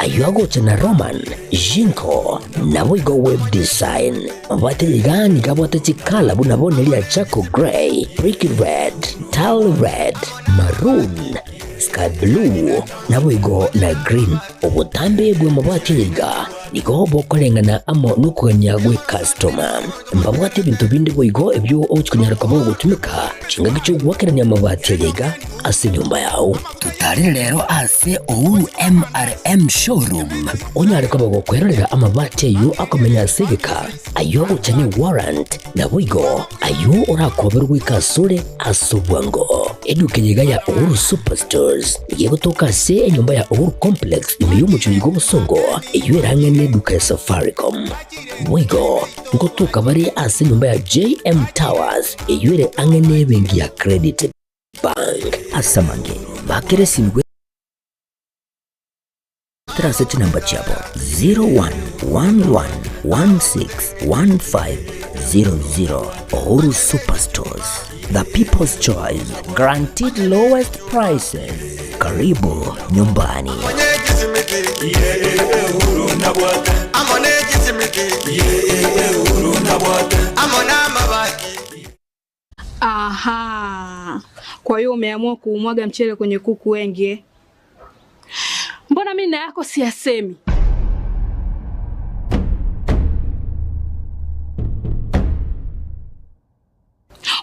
Ayogo chana Roman, Jinko, Nawigo web design. Mabati gani kabwate chikala bunabonelia Chaco Grey, Brick Red, Tile Red, Maroon, Sky Blue, Nawigo na Green. Obutambe bwe mabati liga. Niko bokolengana amo nukwenya gwe customer. Mbabwate bintu bindi boigo ebyo ochikunyara kabo gutumika. Chinga gicho gwakeranya mabati liga ase nyumba yao. Tutari lero ase Ouru MRM showroom. Onyare kabo gokwerera amabati yo akomenya segeka. Ayo uchane warrant na boigo. Ayo orakoberwe kasure asubwango. Edukenyega ya Ouru Superstores. Yego toka se nyumba ya Ouru Complex imiyumu chuligo busongo. Eyo erangene duka ya Safaricom. Mwigo, ngotoka bari ase nyumba ya JM Towers. Eyo angene bengi ya Credit Bank. Asamange, bakere simgwe Transit number chabo 0111161500. Ouru Superstores, the people's choice, guaranteed lowest prices. Karibu nyumbani. Aha. Kwa hiyo umeamua kuumwaga mchele kwenye kuku wengi. Mbona mimi na yako siyasemi?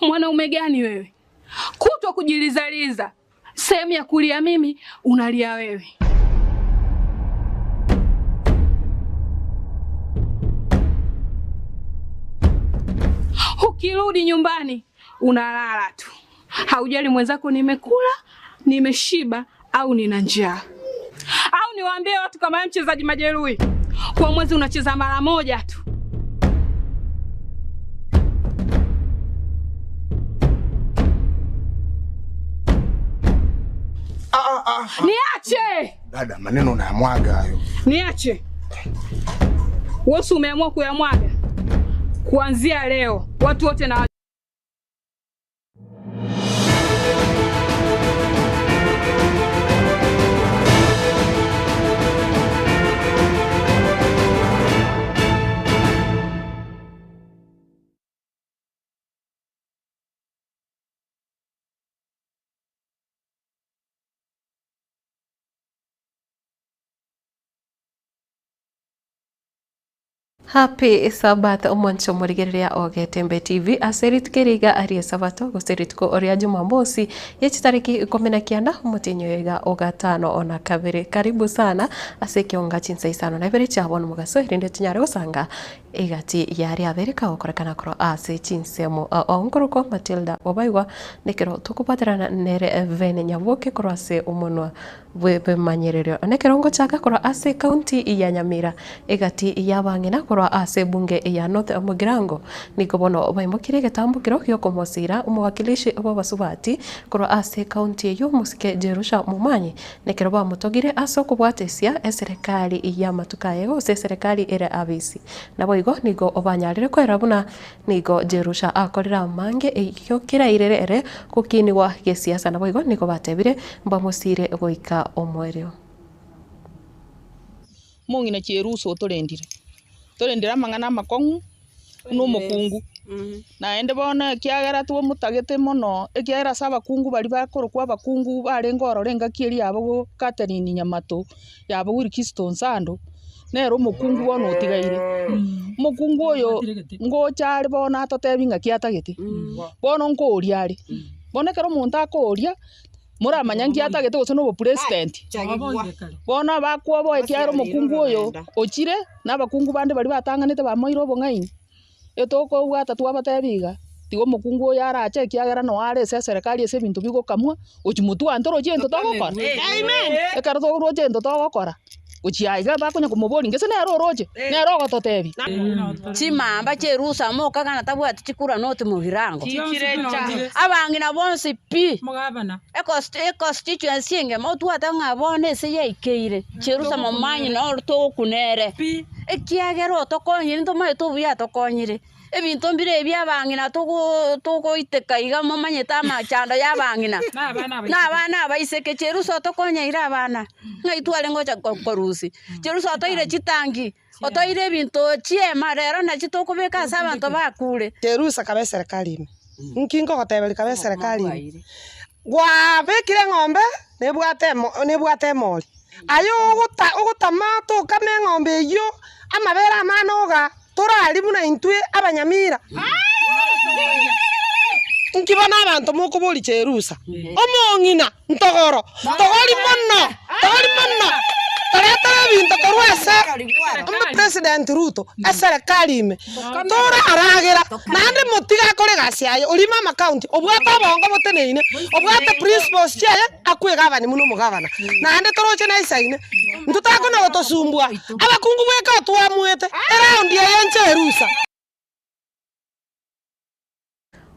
Mwanaume gani wewe? Kutwa kujilizaliza. Sehemu ya kulia mimi, unalia wewe. Ukirudi nyumbani, unalala tu. Haujali mwenzako nimekula, nimeshiba au nina njaa. Au niwaambie watu kama mchezaji majeruhi, kwa mwezi unacheza mara moja tu. Niache! Dada, maneno unayamwaga hayo. Niache. Wewe umeamua kuyamwaga. Kuanzia leo, watu wote na Happy Sabbath omwancho murigereria o Getembe TV aserit keriga arie sabato goserit ko oria Jumamosi yechitariki 19 mutinyo yega o gatano ona kabere. Karibu sana ase Ekeonga Chinsa Isano na Ibere chabona mugaso irinde tinyare gusanga egati yari abereka okorekana kro ase Chinsemo onkoruko Matildah Obaigwa nekero tukupaterana nere vene nyaboke kro ase umonwa bwe manyerero nekero ngo chaka kro ase county ya Nyamira egati yabangena kro ase bunge ya North Mugirango nikobono obaimokire getambukiro kyo komosira umwakilishi obabasubati kro ase county yo musike Jerusha mumanyi nekero ba mutogire aso kubwatesia eserikali ya matukaye go serikali ere abisi nabo igo nigo obanyarire kwera buna nigo Jerusha akorira mange iyo kira irere kukini wa gesiasa nabo igo nigo batebire mbamosire goika omwerio mungina Jerusa turendira mangana makongu no mukungu na bona kiagera tuo mutagete mono ekiagera saba kungu bari bakorokwa bakungu bare ngoro renga kiri yabo Catherine Nyamato yabo uri Kistonzando nero mukungu wono utigaire mukungu oyo ngo cyari bona atotebinga kiatagete bono ngoria ari bonekero muntu akoria muramanya ngiatagete gose no president bona bakwobo ekiaro mukungu oyo ochire nabakungu bande bari batanganete bamoiro bongaini etoko gwata twabatebiga tigo mukungu oyo arache kiagera no are serikali ese bintu bigokamwa ochimutu antoro jento togokora amen ekaro togoro jento togokora uchiaiga bakonya kumubori ngese nero roje nero gototebi chimamba Jerusa moka kana tabwati chikura noti mugirango abangina bonse pi mugabana constituency nge motu atanga bone se yeikeire Jerusa mamanyi no to kunere ekiagero tokonyire ndo mai to buya tokonyire ebinto mbire byabangina tuko iteka iga momanyeta amachando yabangina n'abana abaiseke cheruso tokonyeira abana ngaitware ngocha korusi cherusotoire chitangi otoire ebinto chiema rero na chitokubeka asa abantu bakure cherusa kabe serikali nkingo goteberi kabe serikali gwabekire ng'ombe nebwate mori ayo ugutamato kame ng'ombe iyo amabera amanoga turari buna intwe abanyamira nkibona abantu mukuburi cherusa omongina ntogoro togori mono tarata bintu korwese President Ruto serikali ime turaragira nandi mutiga kore gasiayo ulima county obwata bongo boteneine obwata principals chaye akwe gavana muno mugavana nandi toroche na isaine ntutakona gotosumbwa abakungu bweka twamwete around ya cherusa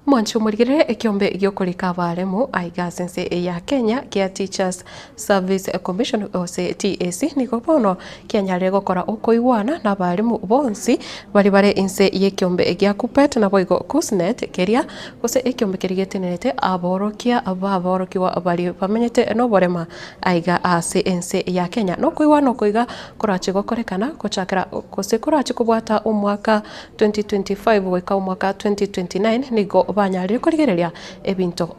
Mwancho murigire ekiombe gyokorika abaremu aiga sense ya Kenya kia Teachers Service Commission ose TAC niko bono kianyare gokora ukoigwana na baremu bonsi bari inse yekiombe gya kupet na boigo kusnet keria gose ekiombe kirigetenete aborokiwa bari bamenyete no borema aiga ase ense ya Kenya no koigwana koiga korache gokorekana kochakira kose korache kubwata umwaka 2025 weka umwaka 2029 nigo banyarire kurigereria ebinto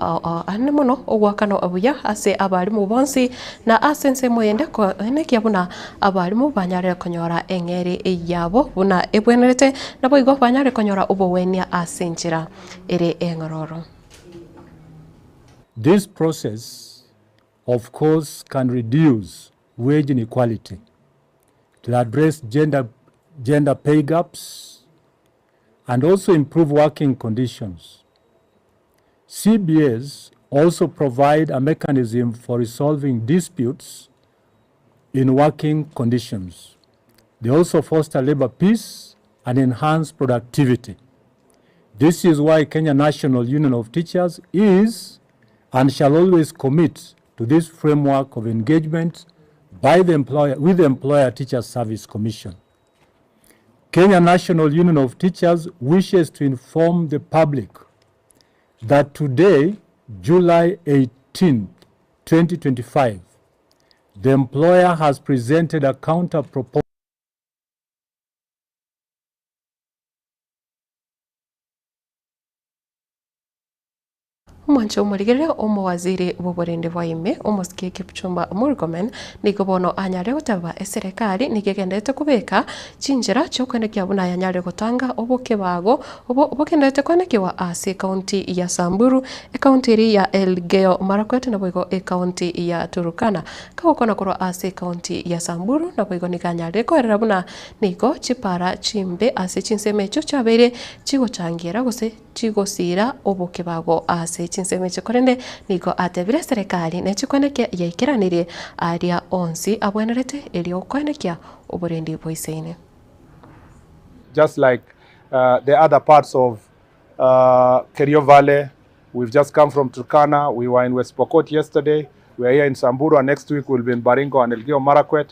ane muno ogwakano abuya ase abarimu bonsi na asense moyende ko eneki abuna abarimu banyarire konyora engere eyabo buna ebwenerete nabo igo banyarire konyora obowenia asenjira ere engororo. This process of course can reduce wage inequality to address gender pay gaps and also improve working conditions. CBAs also provide a mechanism for resolving disputes in working conditions. They also foster labor peace and enhance productivity. This is why Kenya National Union of Teachers is and shall always commit to this framework of engagement by the employer with the Employer Teachers Service Commission. Kenya National Union of Teachers wishes to inform the public that today, July 18, 2025, the employer has presented a counter proposal Mwancho murigere omowaziri w'oburindi bwaime omosikie Kipchumba Murkomen niko bono anyare gotaba eserikali nigegendete kubeka chinjira chokwendekia buna yanyare gotanga obokebago obogendete kwenekiwa ase county ya Samburu county ya Elgeyo Marakwet na boigo county ya Turkana kagokona korwa ase county ya Samburu na boigo nikanyare koerera buna niko chipara chimbe ase chinsemecho chabere chigochangira gose chigosira obokebago ase chinsemecho korende niko atebire serikali nechikwenekia yaikiranire aria onsi abwenerete elio kwenekia oburendi boiseine. Just like the other parts of Kerio Valley, we've just come from Turkana, we were in West Pokot yesterday, we are here in Samburu, and next week we'll be in Baringo and Elgeyo Marakwet.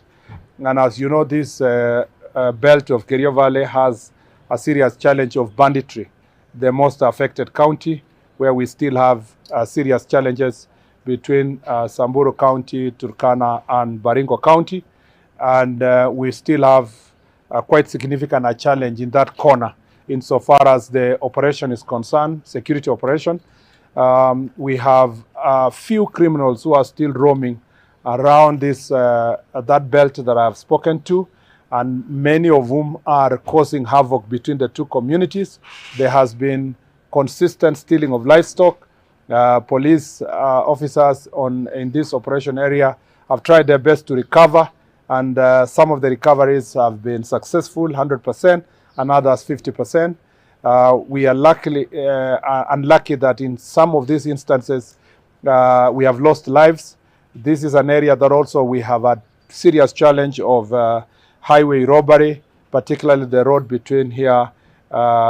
And as you know, this belt of Kerio Valley has a serious challenge of banditry, the most affected county, where we still have serious challenges between Samburu County, Turkana, and Baringo County. And we still have quite significant challenge in that corner insofar as the operation is concerned, security operation. We have a few criminals who are still roaming around this that belt that I have spoken to, and many of whom are causing havoc between the two communities. There has been consistent stealing of livestock. Police officers in this operation area have tried their best to recover, and some of the recoveries have been successful, 100%, and others 50%. We are unlucky that in some of these instances we have lost lives. This is an area that also we have a serious challenge of highway robbery, particularly the road between here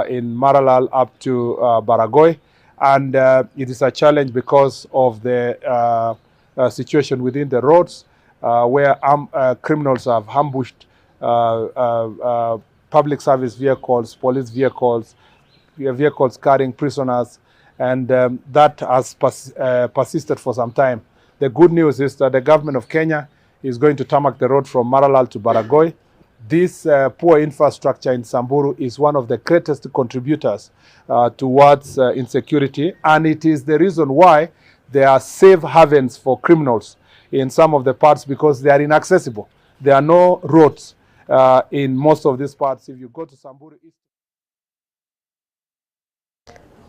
in Maralal up to Baragoi. And it is a challenge because of the situation within the roads where criminals have ambushed public service vehicles, police vehicles, vehicles carrying prisoners, and that has persisted for some time. The good news is that the government of Kenya is going to tarmac the road from Maralal to Baragoi. This poor infrastructure in Samburu is one of the greatest contributors towards insecurity, and it is the reason why there are safe havens for criminals in some of the parts, because they are inaccessible. There are no roads in most of these parts. If you go to Samburu East,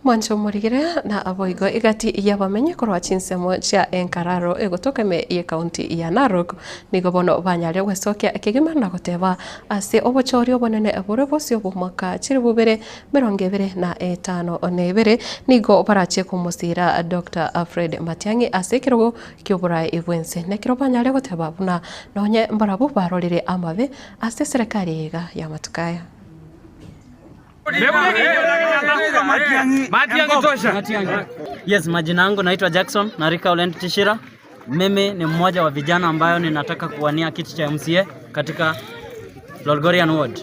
Mwancho murigire na Obaigwa igati ya bamenye korwa Chinsa cia enkararo egotoka me ye county ya Narok nigo bono banyare gwesokia ekigema na goteba ase obochori obonene ebore bosio bomaka chiri bubere 25 onebere nigo barache kumusira Dr. Alfred Matiang'i ase kirogo kyobura ebwense ne kiro banyare goteba buna nonye mbarabu barorire amabe ase serikali ya matukaya. Yes, majina yangu naitwa Jackson Narika Olent Tishira. Mimi ni mmoja wa vijana ambayo ninataka kuwania kiti cha MCA katika Lolgorian Ward.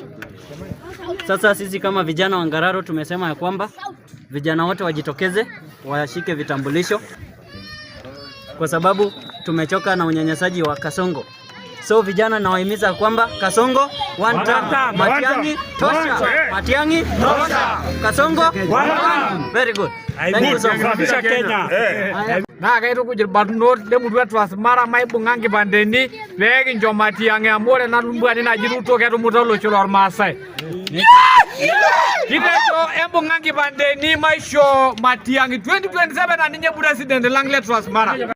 Sasa sisi kama vijana wa Ngararo tumesema ya kwamba vijana wote wajitokeze, washike vitambulisho kwa sababu tumechoka na unyanyasaji wa Kasongo. So vijana nawahimiza kwamba Kasongo one time, Matiang'i tosha, Matiang'i tosha, Kasongo one. Very good. Thank you so much. Kenya. Na kaitu kujirbatno le mudwa twasmara maibungangi bandeni legi njo Matiang'i amore na lumbani na jiruto ketu mutolo chulor Masai. Kideto embungangi bandeni maisho Matiang'i 2027 aninye president langle twasmara.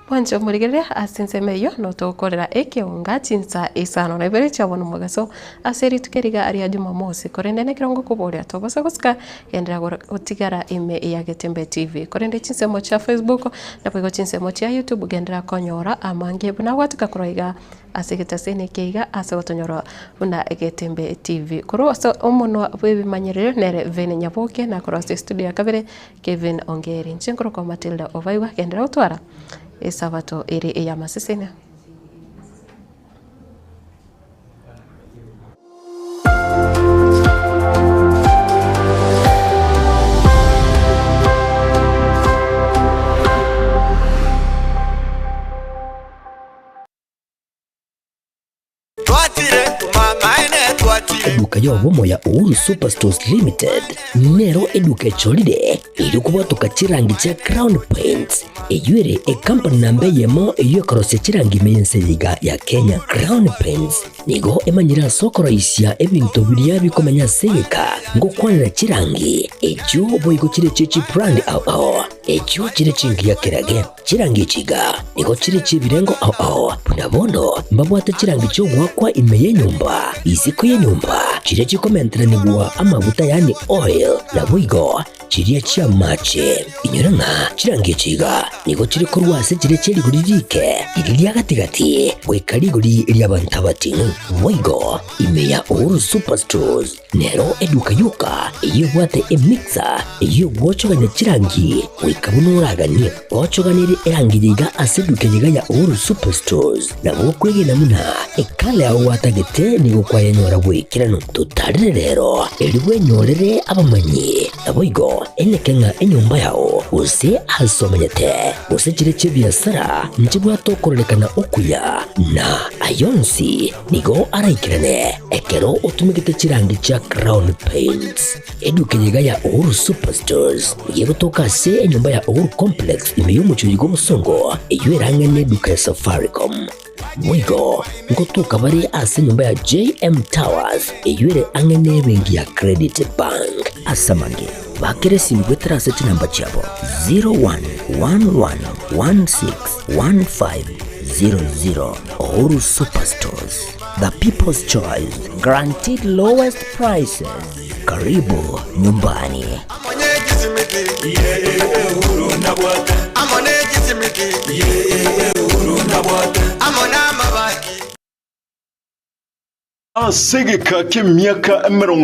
Mwancho murigire asinsemeyo no tokorera Ekeonga Chinsa Isano na Ibere chabona mugaso aseri tukeriga ari Jumamosi korende ne kirongo kuboria tobosa guska yendera gutigara ime ya Getembe TV korende Chinsemo cha Facebook na pego Chinsemo cha YouTube gendera konyora amange buna watuka kuroiga asigita sene keiga asogotonyora buna Getembe TV koro so omono bwe manyerere nere vene nyaboke na koro studio ya kabere Kevin Ongeri nchenkoro kwa Matildah Obaigwa gendera utwara Sabato iri ya masisina. Eduka yo bomo ya Uhuru Superstores Limited nero eduka cholide ili kubatuka chirangi cha Crown Paints eyure company nambe yemo iyo karose chirangi meyense liga ya Kenya. Crown Paints nigo emanyira sokoro isya ebintu biriya bikomanya segeka ngo kwanira chirangi ejo boyiko chire chichi brand ao ejo chire chingi ya kirage chirangi chiga nigo chire chibirengo ao punabono mbabwata chirangi cyo gwakwa imeye nyumba iziko ye nyumba chire chikomentera nibwa amavuta yani oil na bwigo chiriya chia mache inyuranga chirangi chiga nigo chire kurwase chire chiri guririke iriya gatigati wekariguri iriya bantabatinu bwigo imeya Uhuru Superstores nero eduka yuka iyo bwate emixer iyo bwochoganya chirangi wikabunuragani bwochoganire erangiriga aseduke yiga ya Uhuru Superstores na bokwege namuna ekale aho watagete nigo kwayanyora bwikirano tutarire rero eliwe nyorere abamanyi nabwigo enekenga enyumba yao use asomanyete use chire chibiasara nchibwa tokorelekana okuya na ayonsi nigo araikirane ekero utumikite chirangi cha Crown Paints eduke yiga ya Uhuru Superstores yego toka se enyumba ya Uhuru Complex imeyumucho go musongo eyuerange ne duka ya Safaricom mwigo ngotuka bari ase nyumba ya JM Towers eyuere angene bengi ya Credit Bank asamange bakere simgwe traseti namba chabo 0111161500 Uhuru Superstores, the people's choice, guaranteed lowest prices. Karibu nyumbani. Asegeka k'emyaka 40